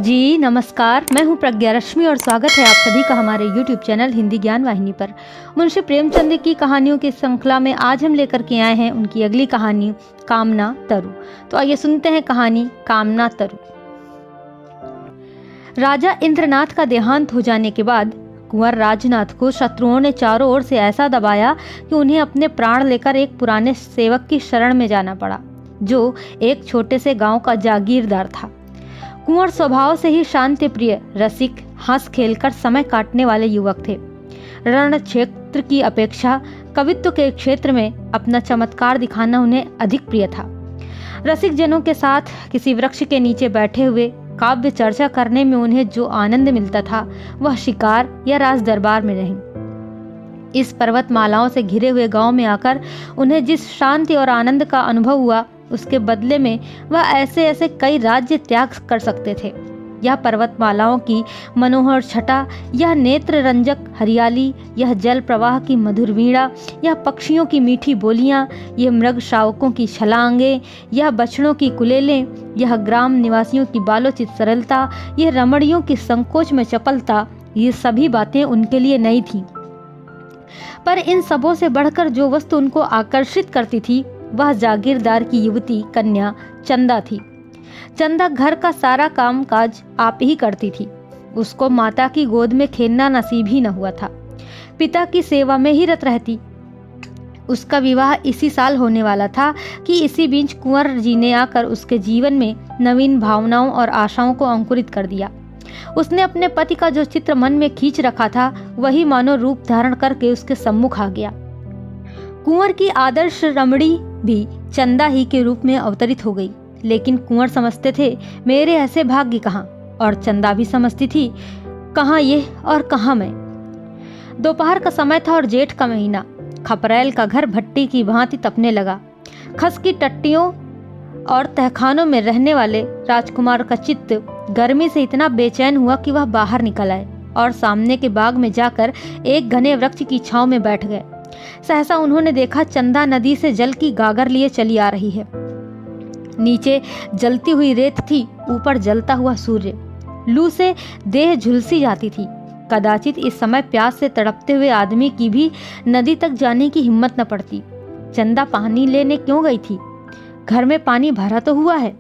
जी नमस्कार, मैं हूं प्रज्ञा रश्मि और स्वागत है आप सभी का हमारे YouTube चैनल हिंदी ज्ञान वाहिनी पर। मुंशी प्रेमचंद की कहानियों की श्रृंखला में आज हम लेकर के आए हैं उनकी अगली कहानी कामना तरु। तो आइए सुनते हैं कहानी कामना तरु। राजा इंद्रनाथ का देहांत हो जाने के बाद कुंवर राजनाथ को शत्रुओं ने चारों ओर से ऐसा दबाया कि उन्हें अपने प्राण लेकर एक पुराने सेवक की शरण में जाना पड़ा, जो एक छोटे से गांव का जागीरदार था। कुंवर स्वभाव से ही शांति प्रिय, रसिक, हंस खेलकर समय काटने वाले युवक थे। रण क्षेत्र की अपेक्षा कवित्व के क्षेत्र में अपना चमत्कार दिखाना उन्हें अधिक प्रिय था। रसिक जनों के साथ किसी वृक्ष के नीचे बैठे हुए काव्य चर्चा करने में उन्हें जो आनंद मिलता था वह शिकार या राज दरबार में नहीं। इस पर्वतमालाओं से घिरे हुए गांव में आकर उन्हें जिस शांति और आनंद का अनुभव हुआ, उसके बदले में वह ऐसे ऐसे कई राज्य त्याग कर सकते थे। यह पर्वतमालाओं की मनोहर छटा, यह नेत्र रंजक हरियाली, यह जल प्रवाह की मधुर वीणा, यह पक्षियों की मीठी बोलियां, यह मृग शावकों की छलांगें, यह बछड़ों की कुलेलें, यह ग्राम निवासियों की बालोचित सरलता, यह रमणियों की संकोच में चपलता, ये सभी बातें उनके लिए नई थीं। पर इन सबों से बढ़कर जो वस्तु उनको आकर्षित करती थी वह जागीरदार की युवती कन्या चंदा थी। चंदा घर का सारा काम काज आप ही करती थी। उसको माता की गोद में खेलना नसीब ही न हुआ था। पिता की सेवा में ही रत रहती। उसका विवाह इसी साल होने वाला था कि इसी बीच कुंवर जी ने आकर उसके जीवन में नवीन भावनाओं और आशाओं को अंकुरित कर दिया। उसने अपने पति का जो चित्र मन में खींच रखा था वही मानो रूप धारण करके उसके सम्मुख आ गया। कुंवर की आदर्श रमणी भी चंदा ही के रूप में अवतरित हो गई। लेकिन कुंवर समझते थे मेरे ऐसे भाग्य कहाँ, और चंदा भी समझती थी कहाँ ये और कहाँ मैं। दोपहर का समय था और जेठ का महीना। खपरेल का घर भट्टी की भांति तपने लगा। खस की टट्टियों और तहखानों में रहने वाले राजकुमार का चित्त गर्मी से इतना बेचैन हुआ कि वह बाहर निकल आए और सामने के बाग में जाकर एक घने वृक्ष की छांव में बैठ गए। सहसा उन्होंने देखा चंदा नदी से जल की गागर लिए चली आ रही है। नीचे जलती हुई रेत थी, ऊपर जलता हुआ सूर्य। लू से देह झुलसी जाती थी। कदाचित इस समय प्यास से तड़पते हुए आदमी की भी नदी तक जाने की हिम्मत न पड़ती। चंदा पानी लेने क्यों गई थी? घर में पानी भरा तो हुआ है,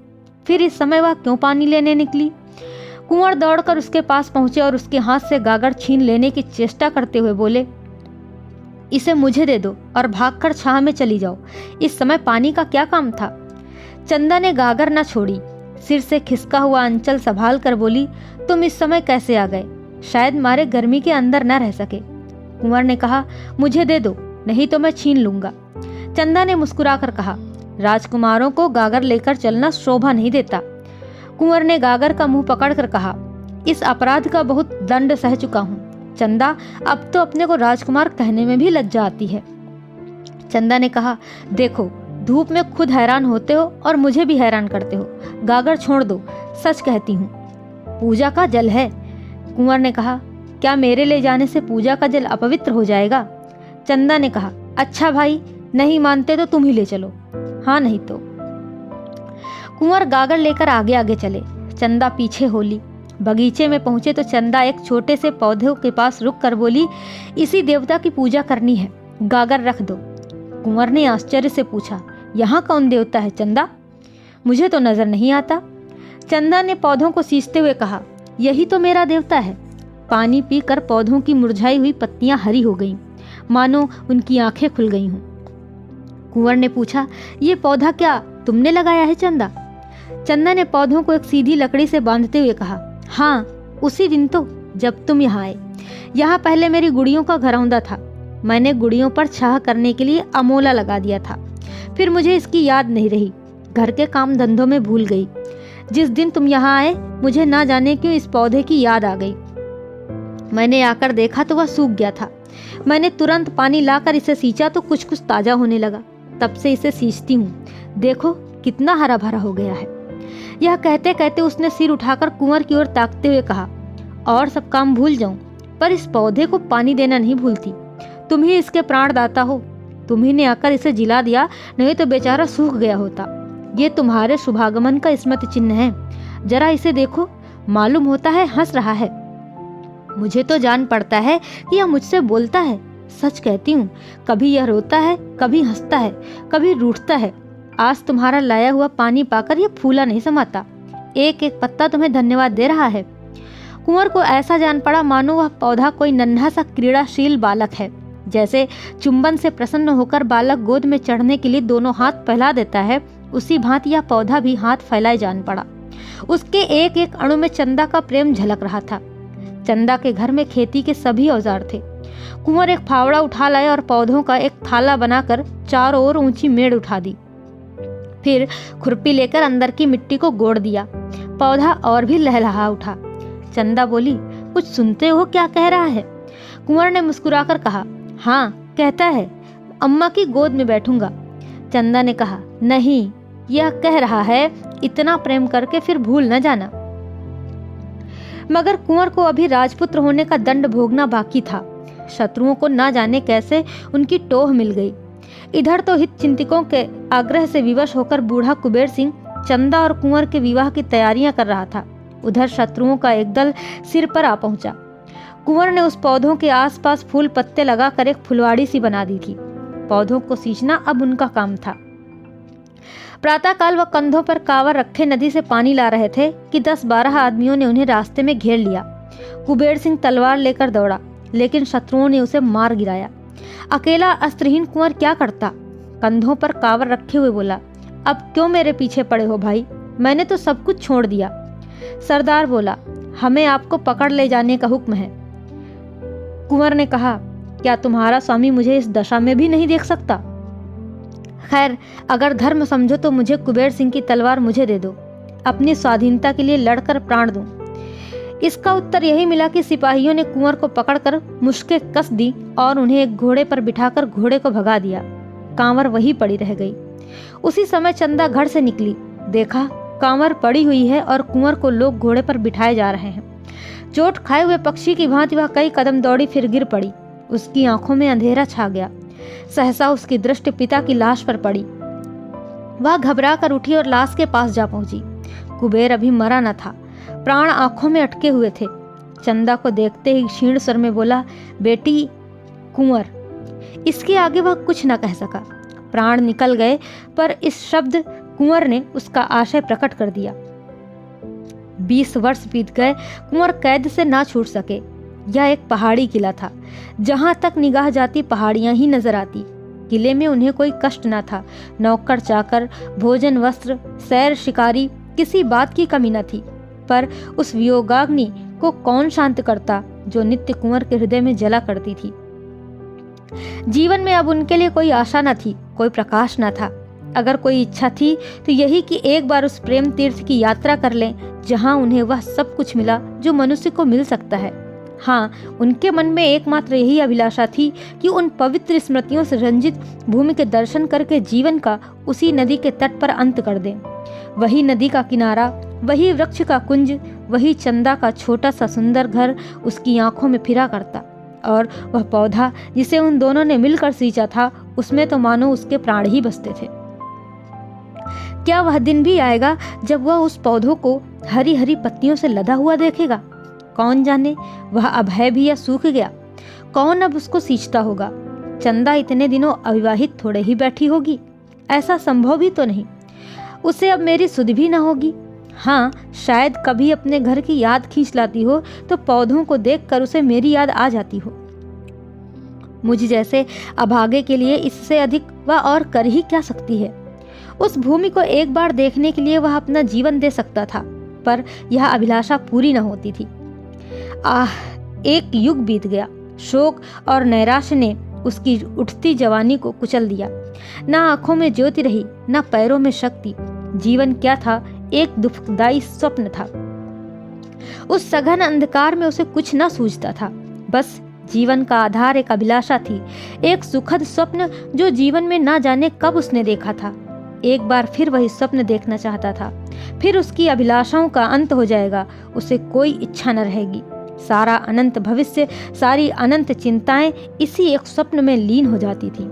फिर इस समय वह क्यों पानी लेने निकली? कुंवर दौड़कर उसके पास पहुंचे और उसके हाथ से गागर छीन लेने की चेष्टा करते हुए बोले, इसे मुझे दे दो और भागकर छाह में चली जाओ। इस समय पानी का क्या काम था? चंदा ने गागर न छोड़ी। सिर से खिसका हुआ अंचल संभाल कर बोली, तुम इस समय कैसे आ गए? शायद मारे गर्मी के अंदर न रह सके। कुंवर ने कहा, मुझे दे दो, नहीं तो मैं छीन लूंगा। चंदा ने मुस्कुराकर कहा, राजकुमारों को गागर लेकर चलना शोभा नहीं देता। कुंवर ने गागर का मुंह पकड़कर कहा, इस अपराध का बहुत दंड सह चुका हूँ। चंदा, अब तो अपने को राजकुमार कहने में भी लज्जा आती है। चंदा ने कहा, देखो धूप में खुद हैरान होते हो और मुझे भी हैरान करते हो। गागर छोड़ दो, सच कहती हूँ, पूजा का जल है। कुंवर ने कहा, क्या मेरे ले जाने से पूजा का जल अपवित्र हो जाएगा? चंदा ने कहा, अच्छा भाई, नहीं मानते तो तुम ही ले चलो। हाँ नहीं तो। कुंवर गागर लेकर आगे आगे चले, चंदा पीछे होली। बगीचे में पहुंचे तो चंदा एक छोटे से पौधे के पास रुक कर बोली, इसी देवता की पूजा करनी है, गागर रख दो। कुंवर ने आश्चर्य से पूछा, यहाँ कौन देवता है चंदा? मुझे तो नजर नहीं आता। चंदा ने पौधों को सींचते हुए कहा, यही तो मेरा देवता है। पानी पीकर पौधों की मुरझाई हुई पत्तियां हरी हो गईं, मानो उनकी आंखें खुल गई हों। कुंवर ने पूछा, ये पौधा क्या तुमने लगाया है चंदा? चंदा ने पौधों को एक सीधी लकड़ी से बांधते हुए कहा, हाँ, उसी दिन तो जब तुम यहाँ आए। यहाँ पहले मेरी गुड़ियों का घरौंदा था। मैंने गुड़ियों पर छाह करने के लिए अमोला लगा दिया था। फिर मुझे इसकी याद नहीं रही, घर के काम धंधों में भूल गई। जिस दिन तुम यहाँ आए मुझे ना जाने क्यों इस पौधे की याद आ गई। मैंने आकर देखा तो वह सूख गया था। मैंने तुरंत पानी लाकर इसे सींचा तो कुछ कुछ ताजा होने लगा। तब से इसे सींचती हूँ, देखो कितना हरा भरा हो गया है। यह कहते कहते उसने सिर उठाकर कुंवर की ओर ताकते हुए कहा, और सब काम भूल जाऊं पर इस पौधे को पानी देना नहीं भूलती। तुम ही इसके प्राणदाता हो। तुम्ही ने आकर इसे जिला दिया, नहीं तो बेचारा सूख गया होता। ये तुम्हारे शुभागमन का स्मृति चिन्ह है। जरा इसे देखो, मालूम होता है हंस रहा है। मुझे तो जान पड़ता है कि यह मुझसे बोलता है। सच कहती हूँ, कभी यह रोता है, कभी हंसता है, कभी रूठता है। आज तुम्हारा लाया हुआ पानी पाकर यह फूला नहीं समाता। एक एक पत्ता तुम्हें धन्यवाद दे रहा है। कुंवर को ऐसा जान पड़ा मानो वह पौधा कोई नन्हा सा क्रीड़ाशील बालक है। जैसे चुंबन से प्रसन्न होकर बालक गोद में चढ़ने के लिए दोनों हाथ फैला देता है, उसी भांति यह पौधा भी हाथ फैलाए जान पड़ा। उसके एक एक अणु में चंदा का प्रेम झलक रहा था। चंदा के घर में खेती के सभी औजार थे। कुंवर एक फावड़ा उठा लाया और पौधों का एक थाला बनाकर चारों ओर ऊंची मेड़ उठा दी। फिर खुरपी लेकर अंदर की मिट्टी को गोड़ दिया। पौधा और भी लहलहा उठा। चंदा बोली, कुछ सुनते हो क्या कह रहा है? कुंवर ने मुस्कुराकर कहा, हाँ कहता है, अम्मा की गोद में बैठूंगा। चंदा ने कहा, नहीं, यह कह रहा है इतना प्रेम करके फिर भूल न जाना। मगर कुंवर को अभी राजपुत्र होने का दंड भोगना बाकी था। शत्रुओं को ना जाने कैसे उनकी टोह मिल गई। इधर तो हित चिंतकों के आग्रह से विवश होकर बूढ़ा कुबेर सिंह चंदा और कुंवर के विवाह की तैयारियां कर रहा था। उधर शत्रुओं का एक दल सिर पर आ पहुंचा। कुंवर ने उस पौधों के आसपास फूल पत्ते लगाकर एक फुलवाड़ी सी बना दी थी। पौधों को सींचना अब उनका काम था। प्रातःकाल वह कंधों पर कांवर रखे नदी से पानी ला रहे थे कि 10-12 आदमियों ने उन्हें रास्ते में घेर लिया। कुबेर सिंह तलवार लेकर दौड़ा, लेकिन शत्रुओं ने उसे मार गिराया। अकेला अस्त्रहीन कुंवर क्या करता? कंधों पर कांवर रखे हुए बोला, अब क्यों मेरे पीछे पड़े हो भाई? मैंने तो सब कुछ छोड़ दिया। सरदार बोला, हमें आपको पकड़ ले जाने का हुक्म है। कुंवर ने कहा, क्या तुम्हारा स्वामी मुझे इस दशा में भी नहीं देख सकता? खैर, अगर धर्म समझो तो मुझे कुबेर सिंह की तलवार मुझे दे दो, अपनी स्वाधीनता के लिए लड़कर प्राण दूं। इसका उत्तर यही मिला कि सिपाहियों ने कुंवर को पकड़कर मुश्कें कस दी और उन्हें एक घोड़े पर बिठाकर घोड़े को भगा दिया। कांवर वही पड़ी रह गई। उसी समय चंदा घर से निकली। देखा, कांवर पड़ी हुई है और कुंवर को लोग घोड़े पर बिठाए जा रहे हैं। चोट खाए हुए पक्षी की भांति वह कई कदम दौड़ी, फिर गिर पड़ी। उसकी आंखों में अंधेरा छा गया। सहसा उसकी दृष्टि पिता की लाश पर पड़ी। वह घबरा कर उठी और लाश के पास जा पहुंची। कुबेर अभी मरा न था, प्राण आंखों में अटके हुए थे। चंदा को देखते ही क्षीण स्वर में बोला, बेटी कुंवर। इसके आगे वह कुछ न कह सका। प्राण निकल गए, पर इस शब्द कुंवर ने उसका आशय प्रकट कर दिया। 20 वर्ष बीत गए, कुंवर कैद से ना छूट सके। यह एक पहाड़ी किला था। जहां तक निगाह जाती पहाड़ियां ही नजर आती। किले में उन्हें कोई कष्ट न था। नौकर चाकर, भोजन, वस्त्र, सैर, शिकारी, किसी बात की कमी न थी। पर उस वियोगाग्नि को कौन शांत करता जो नित्य कुंवर के हृदय में जला करती थी। जीवन में अब उनके लिए कोई आशा न थी, कोई प्रकाश न था। अगर कोई इच्छा थी तो यही कि एक बार उस प्रेम तीर्थ की यात्रा कर लें जहां उन्हें वह सब कुछ मिला जो मनुष्य को मिल सकता है। हाँ, उनके मन में एकमात्र यही अभिलाषा थी कि उन पवित्र स्मृतियों से रंजित भूमि के दर्शन करके जीवन का उसी नदी के तट पर अंत कर दें। वही नदी का किनारा, वही वृक्ष का कुंज, वही चंदा का छोटा सा सुंदर घर उसकी आंखों में फिरा करता। और वह पौधा जिसे उन दोनों ने मिलकर सींचा था, उसमें तो मानो उसके प्राण ही बसते थे। क्या वह दिन भी आएगा जब वह उस पौधों को हरी हरी पत्तियों से लदा हुआ देखेगा? कौन जाने वह अब है भी या सूख गया। कौन अब उसको सींचता होगा? चंदा इतने दिनों अविवाहित थोड़े ही बैठी होगी, ऐसा संभव भी तो नहीं। उसे अब मेरी सुध भी न होगी। हाँ, शायद कभी अपने घर की याद खींच लाती हो तो पौधों को देखकर उसे मेरी याद आ जाती हो। मुझ जैसे अभागे के लिए इससे अधिक वह और कर ही क्या सकती है। उस भूमि को एक बार देखने के लिए वह अपना जीवन दे सकता था, पर यह अभिलाषा पूरी न होती थी। एक युग बीत गया। शोक और नैराश्य ने उसकी उठती जवानी को कुचल दिया। ना आंखों में ज्योति रही, ना पैरों में शक्ति। जीवन क्या था? एक दुखदाई स्वप्न था। उस सघन अंधकार में उसे कुछ न सूझता था। बस जीवन का आधार एक अभिलाषा थी, एक सुखद स्वप्न जो जीवन में ना जाने कब उसने देखा था। एक बार फिर वही स्वप्न देखना चाहता था। फिर उसकी अभिलाषाओं का अंत हो जाएगा। उसे कोई इच्छा न रहेगी। सारा अनंत भविष्य, सारी अनंत चिंताएं इसी एक स्वप्न में लीन हो जाती थी।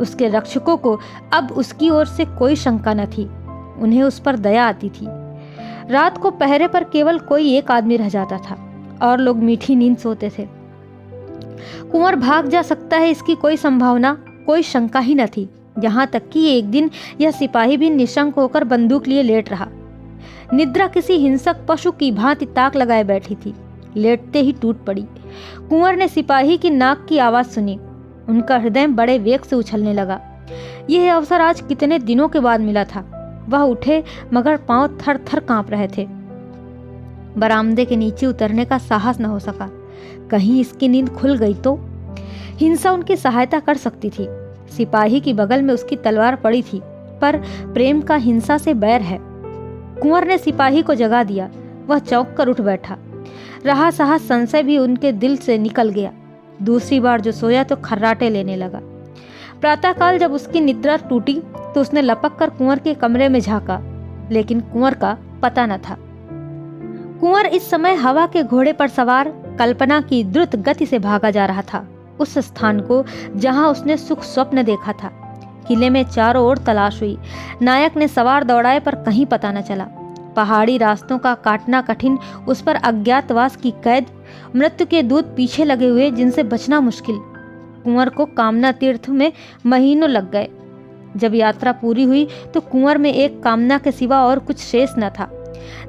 उसके रक्षकों को अब उसकी ओर से कोई शंका न थी। उन्हें उस पर दया आती थी। रात को पहरे पर केवल कोई एक आदमी रह जाता था और लोग मीठी नींद सोते थे। कुंवर भाग जा सकता है इसकी कोई संभावना, कोई शंका ही न थी। यहाँ तक कि एक दिन यह सिपाही भी निशंक होकर बंदूक लिए लेट रहा। निद्रा किसी हिंसक पशु की भांति ताक लगाए बैठी थी, लेटते ही टूट पड़ी। कुंवर ने सिपाही की नाक की आवाज सुनी। उनका हृदय बड़े वेग से उछलने लगा। यह अवसर आज कितने दिनों के बाद मिला था। वह उठे मगर पांव थर थर कांप रहे थे। बरामदे के नीचे उतरने का साहस न हो सका। कहीं इसकी नींद खुल गई तो हिंसा उनकी सहायता कर सकती थी। सिपाही की बगल में उसकी तलवार पड़ी थी, पर प्रेम का हिंसा से बैर है। कुंवर ने सिपाही को जगा दिया। वह चौंक कर उठ बैठा। रहा सहा संशय भी उनके दिल से निकल गया। दूसरी बार जो सोया तो खर्राटे लेने लगा। प्रातःकाल जब उसकी निद्रा टूटी तो उसने लपक कर कुंवर के कमरे में झांका, लेकिन कुंवर का पता न था। कुंवर इस समय हवा के घोड़े पर सवार कल्पना की द्रुत गति से भागा जा रहा था, उस स्थान को जहां उसने सुख स्वप्न देखा था। किले में चारों ओर तलाश हुई। नायक ने सवार दौड़ाए पर कहीं पता न चला। पहाड़ी रास्तों का काटना कठिन, उस पर अज्ञातवास की कैद, मृत्यु के दूत पीछे लगे हुए जिनसे बचना मुश्किल। कुंवर को कामना तीर्थ में महीनों लग गए। जब यात्रा पूरी हुई तो कुंवर में एक कामना के सिवा और कुछ शेष न था।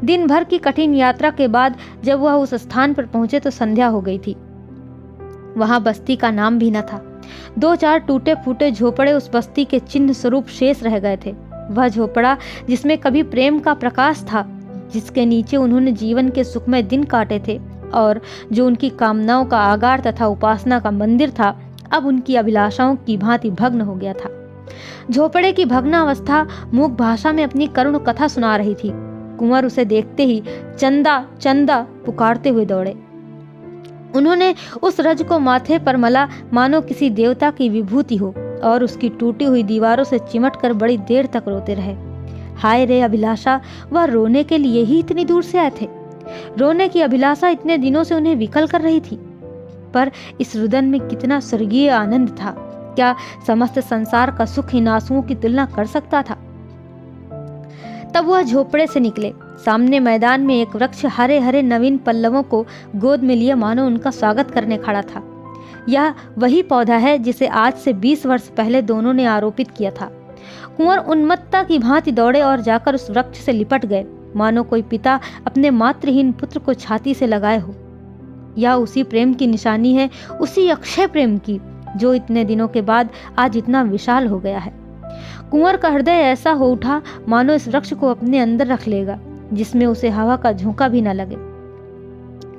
दिन भर की कठिन यात्रा के बाद जब वह उस स्थान पर पहुंचे तो संध्या हो गई थी। वहां बस्ती का नाम भी न था। 2-4 टूटे फूटे झोपड़े उस बस्ती के चिन्ह स्वरूप शेष रह गए थे। वह झोपड़ा जिसमें कभी प्रेम का प्रकाश था, जिसके नीचे उन्होंने जीवन के सुखमय दिन काटे थे और जो उनकी कामनाओं का आगार तथा उपासना का मंदिर था, अब उनकी अभिलाषाओं की भांति भग्न हो गया था। झोपड़े की भग्नावस्था मूक भाषा में अपनी करुण कथा सुना रही थी। कुंवर उसे देखते ही चंदा चंदा पुकारते हुए दौड़े। उन्होंने उस रज को माथे पर मला मानो किसी देवता की विभूति हो और उसकी टूटी हुई दीवारों से चिमट कर बड़ी देर तक रोते रहे। हाय रे अभिलाषा, वह रोने के लिए ही इतनी दूर से आए थे। रोने की अभिलाषा इतने दिनों से उन्हें विकल कर रही थी, पर इस रुदन में कितना स्वर्गीय आनंद था। क्या समस्त संसार का सुख इन आंसुओं की तुलना कर सकता था? तब वह झोपड़े से निकले। सामने मैदान में एक वृक्ष हरे हरे नवीन पल्लवों को गोद में लिए मानो उनका स्वागत करने खड़ा था। यह वही पौधा है जिसे आज से 20 वर्ष पहले दोनों ने आरोपित किया था। कुंवर उन्मत्ता की भांति दौड़े और जाकर उस वृक्ष से लिपट गए, मानो कोई पिता अपने मातृहीन पुत्र को छाती से लगाए हो। यह उसी प्रेम की निशानी है, उसी अक्षय प्रेम की, जो इतने दिनों के बाद आज इतना विशाल हो गया है। कुंवर का हृदय ऐसा हो उठा मानो इस वृक्ष को अपने अंदर रख लेगा, जिसमें उसे हवा का झोंका भी न लगे।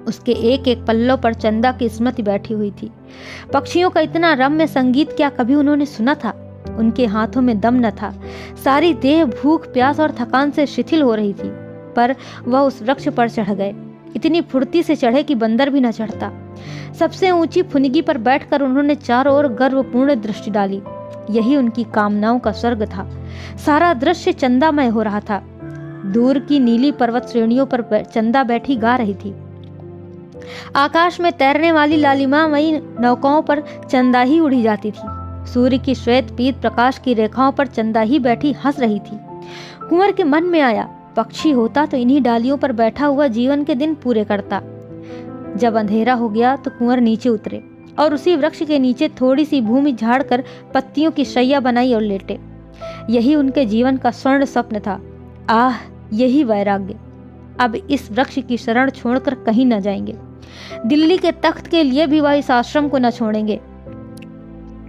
उसके एक एक पल्लों पर चंदा की स्मृति बैठी हुई थी। पक्षियों का इतना रम्य संगीत क्या कभी उन्होंने सुना था? उनके हाथों में दम न था। सारी देह भूख प्यास और थकान से शिथिल हो रही थी, पर वह उस वृक्ष पर चढ़ गए। इतनी फुर्ती से चढ़े कि बंदर भी न चढ़ता। सबसे ऊंची फुनगी पर बैठकर उन्होंने चारों ओर गर्वपूर्ण दृष्टि डाली। यही उनकी कामनाओं का स्वर्ग था। सारा दृश्य चंदामय हो रहा था। दूर की नीली पर्वत श्रेणियों पर चंदा बैठी गा रही थी। आकाश में तैरने वाली लालिमामयी नौकाओं पर चंदा ही उड़ी जाती थी। सूर्य की श्वेत पीत प्रकाश की रेखाओं पर चंदा ही बैठी हंस रही थी। कुंवर के मन में आया, पक्षी होता तो इन्हीं डालियों पर बैठा हुआ जीवन के दिन पूरे करता। जब अंधेरा हो गया तो कुंवर नीचे उतरे और उसी वृक्ष के नीचे थोड़ी सी भूमि झाड़कर पत्तियों की शैया बनाई और लेटे। यही उनके जीवन का स्वर्ण स्वप्न था। आह, यही वैराग्य। अब इस वृक्ष की शरण छोड़कर कहीं न जाएंगे। दिल्ली के तख्त के लिए भी वह इस आश्रम को न छोड़ेंगे।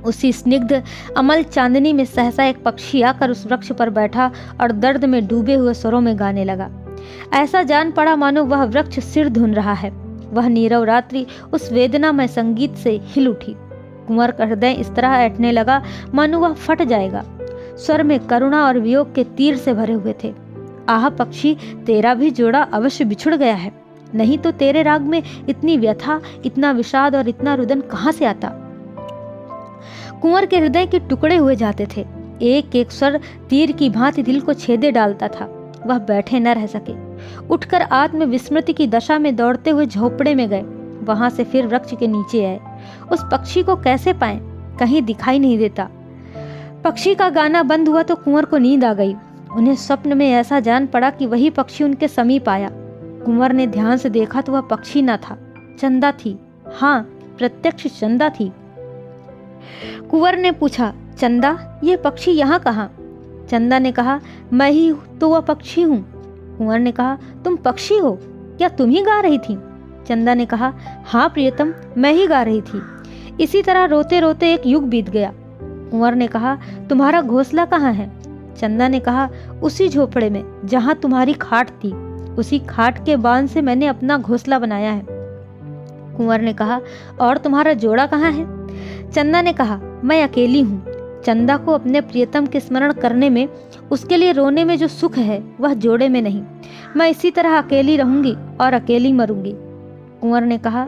उसी स्निग्ध अमल चांदनी में सहसा एक पक्षी आकर उस वृक्ष पर बैठा और दर्द में डूबे हुए स्वरों में गाने लगा। ऐसा जान पड़ा मानो वह वृक्ष सिर धुन रहा है। वह नीरव रात्रि उस वेदनामय संगीत से हिल उठी। कुंवर का हृदय इस तरह ऐंठने लगा मानो वह फट जाएगा। स्वर में करुणा और वियोग के तीर से भरे हुए थे। आह पक्षी, तेरा भी जोड़ा अवश्य बिछुड़ गया है, नहीं तो तेरे राग में इतनी व्यथा, इतना विषाद और इतना रुदन कहां से आता? कुंवर के हृदय के टुकड़े हुए जाते थे। एक एक स्वर तीर की भांति दिल को छेदे डालता था। वह बैठे न रह सके। उठकर आत्म विस्मृति की दशा में दौड़ते हुए झोपड़े में गए। वहां से फिर वृक्ष के नीचे आए। उस पक्षी को कैसे पाएं? कहीं दिखाई नहीं देता। पक्षी का गाना बंद हुआ तो कुंवर को नींद आ गई। उन्हें स्वप्न में ऐसा जान पड़ा कि वही पक्षी उनके समीप आया। कुंवर ने ध्यान से देखा तो वह पक्षी न था, चंदा थी। हाँ, प्रत्यक्ष चंदा थी। कुंवर ने पूछा, चंदा, ये पक्षी यहाँ कहाँ? चंदा ने कहा, मैं ही तो वह पक्षी हूँ। कुंवर ने कहा, तुम पक्षी हो? क्या तुम ही गा रही थी? चंदा ने कहा, हाँ प्रियतम, मैं ही गा रही थी। इसी तरह रोते रोते एक युग बीत गया। कुंवर ने कहा, तुम्हारा घोंसला कहाँ है? चंदा ने कहा, उसी झोपड़े में जहाँ तुम्हारी खाट थी, उसी खाट के बांध से मैंने अपना घोंसला बनाया है। कुंवर ने कहा, और तुम्हारा जोड़ा कहाँ है? चंदा ने कहा, मैं अकेली हूँ। चंदा को अपने प्रियतम के स्मरण करने में, उसके लिए रोने में जो सुख है वह जोड़े में नहीं। मैं इसी तरह अकेली रहूंगी और अकेली मरूंगी। कुंवर ने कहा,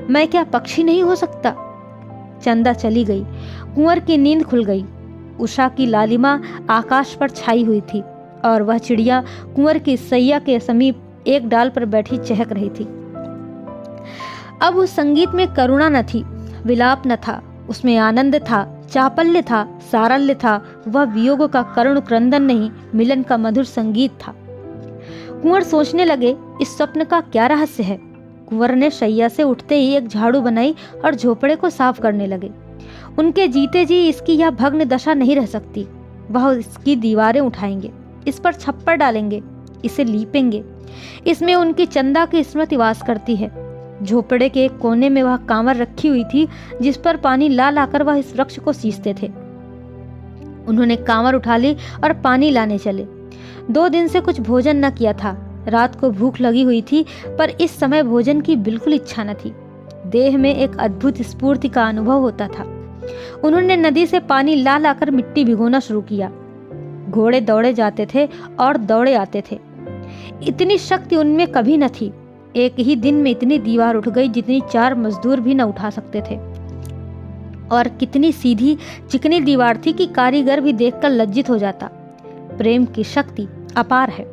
मैं क्या पक्षी नहीं हो सकता? चंदा चली गई। कुंवर की नींद खुल गई। उषा की लालिमा आकाश पर छाई हुई थी और वह चिड़िया कुंवर की सैया के समीप एक डाल पर बैठी चहक रही थी। अब उस संगीत में करुणा न थी, विलाप न था, उसमें आनंद था, चापल्य था, सारल्य था। वह वियोग का करुण क्रंदन नहीं, मिलन का मधुर संगीत था। कुंवर सोचने लगे, इस स्वप्न का क्या रहस्य है। कुंवर ने शैया से उठते ही एक झाड़ू बनाई और झोपड़े को साफ करने लगे। उनके जीते जी इसकी यह भग्न दशा नहीं रह सकती। वह इसकी दीवारें उठाएंगे, इस पर छप्पर डालेंगे, इसे लीपेंगे। इसमें उनकी चंदा की स्मृति वास करती है। झोपड़े के एक कोने में वह कांवर रखी हुई थी, जिस पर पानी ला लाकर वह इस वृक्ष को सींचते थे। उन्होंने कांवर उठा ली और पानी लाने चले। 2 दिन से कुछ भोजन न किया था। रात को भूख लगी हुई थी, पर इस समय भोजन की बिल्कुल इच्छा न थी। देह में एक अद्भुत स्फूर्ति का अनुभव होता था। उन्होंने नदी से पानी ला लाकर मिट्टी भिगोना शुरू किया। घोड़े दौड़े जाते थे और दौड़े आते थे। इतनी शक्ति उनमें कभी न थी। एक ही दिन में इतनी दीवार उठ गई जितनी 4 मजदूर भी न उठा सकते थे। और कितनी सीधी चिकनी दीवार थी कि कारीगर भी देखकर लज्जित हो जाता। प्रेम की शक्ति अपार है।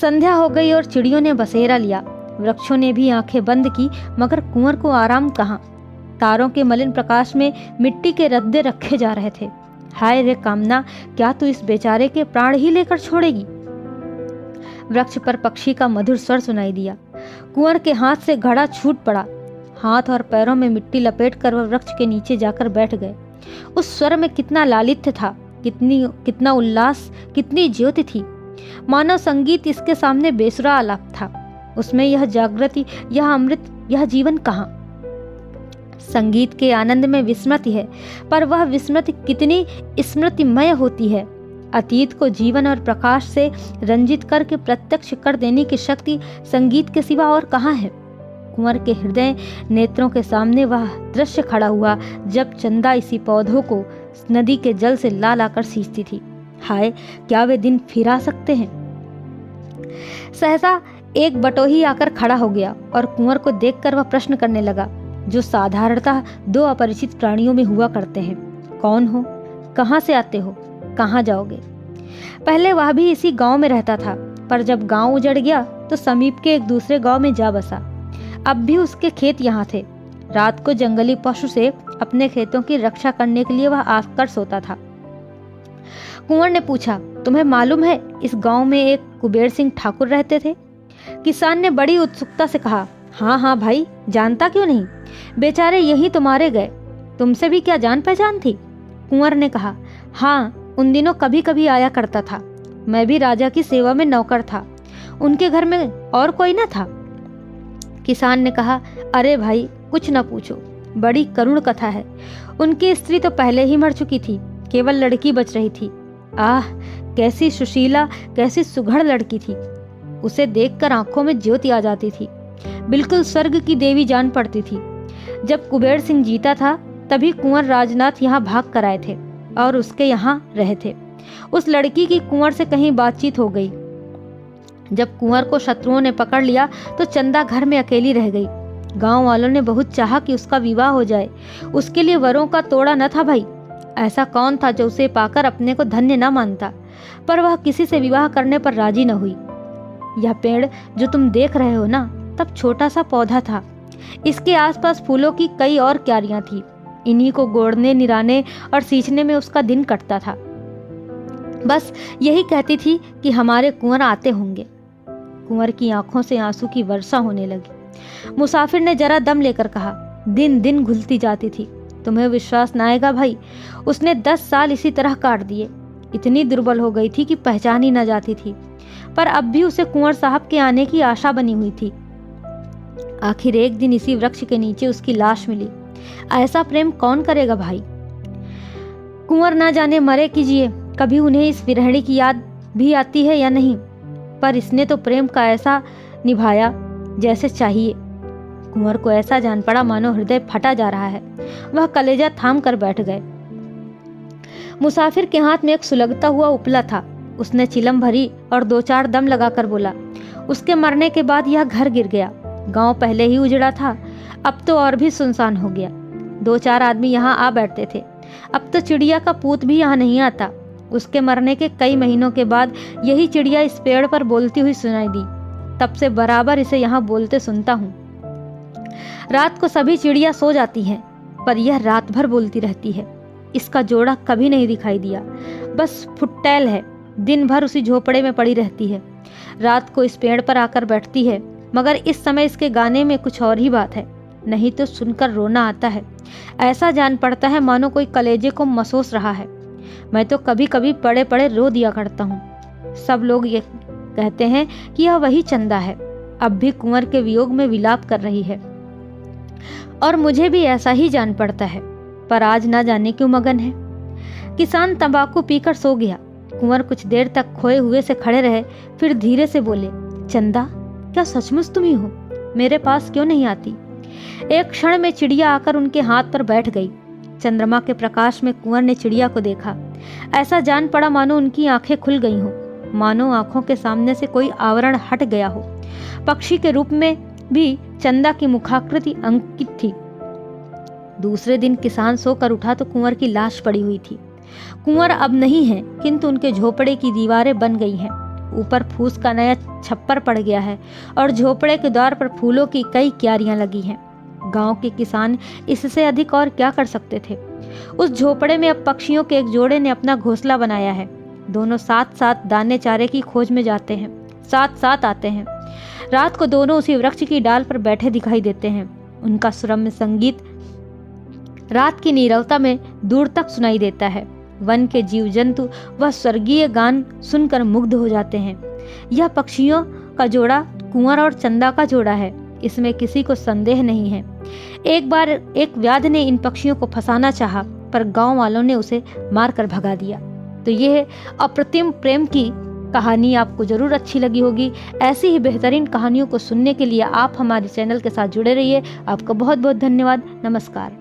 संध्या हो गई और चिड़ियों ने बसेरा लिया। वृक्षों ने भी आंखें बंद की, मगर कुंवर को आराम कहाँ। तारों के मलिन प्रकाश में मिट्टी के रद्दे रखे जा रहे थे। हाय रे कामना, क्या तू इस बेचारे के प्राण ही लेकर छोड़ेगी? वृक्ष पर पक्षी का मधुर स्वर सुनाई दिया। कुंवर के हाथ से घड़ा छूट पड़ा। हाथ और पैरों में मिट्टी लपेट कर वह वृक्ष के नीचे जाकर बैठ गए। उस स्वर में कितना लालित्य था, कितना उल्लास, कितनी ज्योति थी। मानव संगीत इसके सामने बेसुरा आलाप था। उसमें यह जागृति, यह अमृत, यह जीवन कहाँ? संगीत के आनंद में विस्मृति है, पर वह विस्मृति कितनी स्मृतिमय होती है। अतीत को जीवन और प्रकाश से रंजित करके प्रत्यक्ष कर देने की शक्ति संगीत के सिवा और कहाँ है? कुंवर के हृदय नेत्रों के सामने वह दृश्य खड़ा हुआ जब चंदा इसी पौधों को नदी के जल से ला लाकर सींचती थी। हाय, क्या वे दिन फिर आ सकते हैं? सहसा एक बटोही आकर खड़ा हो गया और कुंवर को देखकर वह प्रश्न करने लगा, जो साधारणतः 2 अपरिचित प्राणियों में हुआ करते हैं। कौन हो? कहाँ से आते हो? कहाँ जाओगे? पहले वह भी इसी गांव में रहता था, पर जब गांव उजड़ गया तो समीप के एक दूसरे गांव में जा बसा। अब भी उसके खेत यहाँ थे। रात को जंगली पशु से अपने खेतों की रक्षा करने के लिए वह आकर सोता था। कुंवर ने पूछा, तुम्हें मालूम है इस गांव में एक कुबेर सिंह ठाकुर रहते थे? किसान ने बड़ी उत्सुकता से कहा, हाँ हाँ भाई, जानता क्यों नहीं। बेचारे यही तो मारे गए। तुमसे भी क्या जान पहचान थी? कुंवर ने कहा, हाँ, उन दिनों कभी कभी आया करता था। मैं भी राजा की सेवा में नौकर था। उनके घर में और कोई न था। किसान ने कहा, अरे भाई, कुछ न पूछो, बड़ी करुण कथा है। उनकी स्त्री तो पहले ही मर चुकी थी, केवल लड़की बच रही थी। आह, कैसी सुशीला, कैसी सुघड़ लड़की थी। उसे देखकर आंखों में ज्योति आ जाती थी। बिल्कुल स्वर्ग की देवी जान पड़ती थी। जब कुबेर सिंह जीता था तभी कुंवर राजनाथ यहाँ भाग कर आए थे और उसके यहाँ रहे थे। उस लड़की की कुंवर से कहीं बातचीत हो गई। जब कुंवर को शत्रुओं ने पकड़ लिया तो चंदा घर में अकेली रह गई। गांव वालों ने बहुत चाहा कि उसका विवाह हो जाए। उसके लिए वरों का तोड़ा न था भाई। ऐसा कौन था जो उसे पाकर अपने को धन्य न मानता, पर वह किसी से विवाह करने पर राजी न हुई। यह पेड़ जो तुम देख रहे हो ना, तब छोटा सा पौधा था। इसके आसपास फूलों की कई और क्यारियां थी। इन्हीं को गोड़ने, निराने और सींचने में उसका दिन कटता था। बस यही कहती थी कि हमारे कुंवर आते होंगे। कुंवर की आंखों से आंसू की वर्षा होने लगी। मुसाफिर ने जरा दम लेकर कहा, दिन दिन घुलती जाती थी। तुम्हें विश्वास ना आएगा भाई, उसने 10 साल इसी तरह काट दिए। इतनी दुर्बल हो गई थी कि पहचान ही न जाती थी, पर अब भी उसे कुंवर साहब के आने की आशा बनी हुई थी। आखिर एक दिन इसी वृक्ष के नीचे उसकी लाश मिली। ऐसा प्रेम कौन करेगा भाई। कुंवर ना जाने मरे कीजिए, कभी उन्हें इस विरहणी की याद भी आती है या नहीं, पर इसने तो प्रेम का ऐसा निभाया जैसे चाहिए। कुंवर को ऐसा जान पड़ा मानो हृदय फटा जा रहा है। वह कलेजा थाम कर बैठ गए। मुसाफिर के हाथ में एक सुलगता हुआ उपला था। उसने चिलम भरी और 2-4 दम लगाकर बोला, उसके मरने के बाद यह घर गिर गया। गांव पहले ही उजड़ा था, अब तो और भी सुनसान हो गया। 2-4 आदमी यहाँ आ बैठते थे, अब तो चिड़िया का पूत भी यहाँ नहीं आता। उसके मरने के कई महीनों के बाद यही चिड़िया इस पेड़ पर बोलती हुई सुनाई दी। तब से बराबर इसे यहाँ बोलते सुनता हूँ। रात को सभी चिड़िया सो जाती हैं, पर यह रात भर बोलती रहती है। इसका जोड़ा कभी नहीं दिखाई दिया, बस फुटैल है। दिन भर उसी झोपड़े में पड़ी रहती है। रात को इस पेड़ पर आकर बैठती है, मगर इस समय इसके गाने में कुछ और ही बात है। नहीं तो सुनकर रोना आता है। ऐसा जान पड़ता है मानो कोई कलेजे को मसोस रहा है। मैं तो कभी कभी पड़े पड़े रो दिया करता हूँ। सब लोग ये कहते हैं कि यह वही चंदा है, अब भी कुंवर के वियोग में विलाप कर रही है। और मुझे भी ऐसा ही जान पड़ता है, पर आज ना जाने क्यों मगन है। किसान तंबाकू पीकर सो गया। कुंवर कुछ देर तक खोए हुए से खड़े रहे, फिर धीरे से बोले, चंदा, क्या सचमुच तुम ही हो? मेरे पास क्यों नहीं आती? एक क्षण में चिड़िया आकर उनके हाथ पर बैठ गई। चंद्रमा के प्रकाश में कुंवर ने चिड़िया को देखा। ऐसा जान पड़ा मानो उनकी आंखें खुल गई हों, मानो आंखों के सामने से कोई आवरण हट गया हो। पक्षी के रूप में भी चंदा की मुखाकृति अंकित थी। दूसरे दिन किसान सोकर उठा तो कुंवर की लाश पड़ी हुई थी। कुंवर अब नहीं है, किंतु उनके झोपड़े की दीवारें बन गई हैं। ऊपर फूस का नया छप्पर पड़ गया है और झोपड़े के द्वार पर फूलों की कई क्यारियां लगी हैं। गांव के किसान इससे अधिक और क्या कर सकते थे। उस झोपड़े में अब पक्षियों के एक जोड़े ने अपना घोंसला बनाया है। दोनों साथ साथ दाने चारे की खोज में जाते हैं, साथ साथ आते हैं। रात को दोनों उसी वृक्ष की डाल पर बैठे दिखाई देते हैं। उनका सुरम्य संगीत रात की नीरवता में दूर तक सुनाई देता है। वन के जीव जंतु वह स्वर्गीय गान सुनकर मुग्ध हो जाते हैं। यह पक्षियों का जोड़ा कुंवर और चंदा का जोड़ा है, इसमें किसी को संदेह नहीं है। एक बार एक व्याध ने इन पक्षियों को फंसाना चाहा, पर गांव वालों ने उसे मारकर भगा दिया। तो यह अप्रतिम प्रेम की कहानी आपको जरूर अच्छी लगी होगी। ऐसी ही बेहतरीन कहानियों को सुनने के लिए आप हमारे चैनल के साथ जुड़े रहिए। आपका बहुत बहुत धन्यवाद। नमस्कार।